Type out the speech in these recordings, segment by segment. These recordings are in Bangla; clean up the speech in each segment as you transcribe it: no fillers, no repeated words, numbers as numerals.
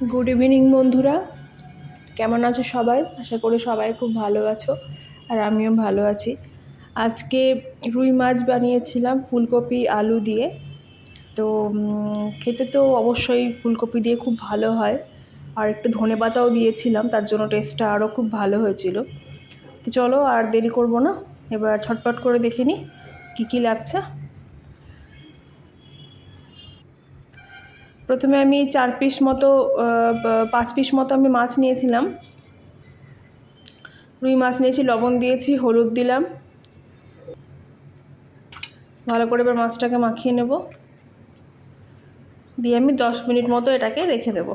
গুড ইভিনিং বন্ধুরা, কেমন আছো সবাই? আশা করি সবাই খুব ভালো আছো, আর আমিও ভালো আছি। আজকে রুই মাছ বানিয়েছিলাম ফুলকপি আলু দিয়ে। তো খেতে তো অবশ্যই ফুলকপি দিয়ে খুব ভালো হয়, আর একটু ধনেপাতাও দিয়েছিলাম, তার জন্য টেস্টটা আরও খুব ভালো হয়েছিল। তো চলো আর দেরি করব না, এবার ছটপট করে দেখে নিই কী কী লাগছে। প্রথমে আমি 5 পিস মতো আমি মাছ নিয়েছিলাম। রুই মাছ নিয়েছি, লবণ দিয়েছি, হলুদ দিলাম। ভালো করে এবার মাছটাকে মাখিয়ে নেব, দিয়ে আমি 10 মিনিট মতো এটাকে রেখে দেব।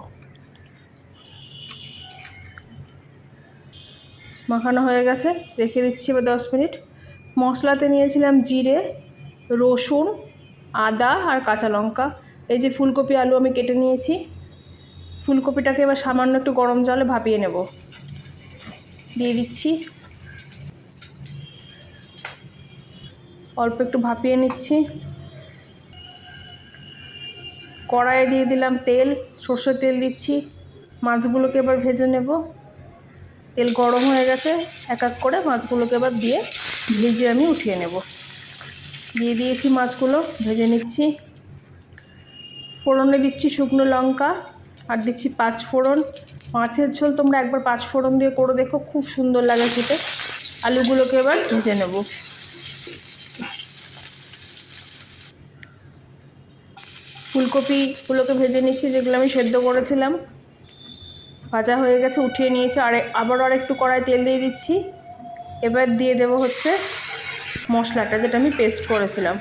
মাখানো হয়ে গেছে, রেখে দিচ্ছি এবার 10 মিনিট। মশলাতে নিয়েছিলাম জিরে, রসুন, আদা আর কাঁচা লঙ্কা। এই যে ফুলকপি আলু আমি কেটে নিয়েছি, ফুলকপিটাকে এবার সামান্য একটু গরম জলে ভাপিয়ে নেব। দিয়ে দিচ্ছি, অল্প একটু ভাপিয়ে নিচ্ছি। কড়াইয়ে দিয়ে দিলাম তেল, সর্ষের তেল দিচ্ছি। মাছগুলোকে এবার ভেজে নেব। তেল গরম হয়ে গেছে, এক এক করে মাছগুলোকে এবার দিয়ে ভেজে আমি উঠিয়ে নেব। দিয়ে দিয়েছি মাছগুলো, ভেজে নিচ্ছি। ফোড়নে দিচ্ছি শুকনো লঙ্কা, আর দিচ্ছি 5 ফোড়ন। মাছের ঝোল তোমরা একবার 5 ফোড়ন দিয়ে করে দেখো, খুব সুন্দর লাগে খেতে। আলুগুলোকে এবার ভেজে নেব। ফুলকপিগুলোকে ভেজে নিচ্ছি, যেগুলো আমি সেদ্ধ করেছিলাম। ভাজা হয়ে গেছে, উঠিয়ে নিয়েছি। আবারও একটু কড়াই তেল দিয়ে দিচ্ছি। এবার দিয়ে দেব হচ্ছে মশলাটা, যেটা আমি পেস্ট করেছিলাম।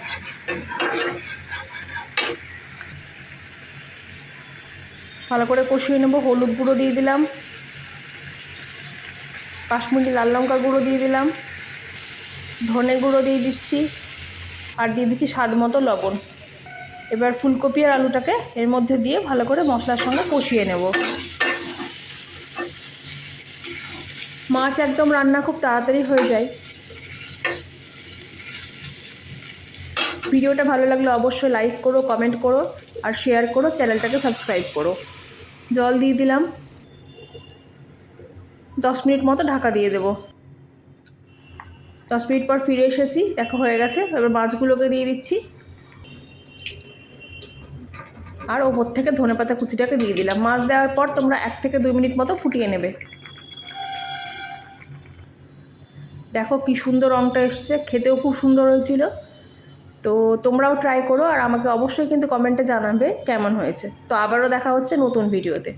ভালো করে কষিয়ে নেব। হলুদ গুঁড়ো দিয়ে দিলাম, কাশ্মীরি লাল লঙ্কা গুঁড়ো দিয়ে দিলাম, ধনে গুঁড়ো দিয়ে দিচ্ছি, আর দিয়ে দিচ্ছি স্বাদ মতো লবণ। এবার ফুলকপি আর আলুটাকে এর মধ্যে দিয়ে ভালো করে মশলার সঙ্গে কষিয়ে নেব। মাছ একদম রান্না খুব তাড়াতাড়ি হয়ে যায়। ভিডিওটা ভালো লাগলে অবশ্যই লাইক করো, কমেন্ট করো, আর শেয়ার করো, চ্যানেলটাকে সাবস্ক্রাইব করো। জল দিয়ে দিলাম, 10 মিনিট মতো ঢাকা দিয়ে দেব। 10 মিনিট পর ফিরে এসেছি, দেখো হয়ে গেছে। এবার মাছগুলোকে দিয়ে দিচ্ছি, আর ওপর থেকে ধনেপাতা কুচিটাকে দিয়ে দিলাম। মাছ দেওয়ার পর তোমরা 1 থেকে 2 মিনিট মতো ফুটিয়ে নেবে। দেখো কি সুন্দর রঙটা এসছে, খেতেও খুব সুন্দর হয়েছিল। তো তোমরাও ট্রাই করো, আর আমাকে অবশ্যই কিন্তু কমেন্টে জানাবে কেমন হয়েছে। তো আবারও দেখা হচ্ছে নতুন ভিডিওতে।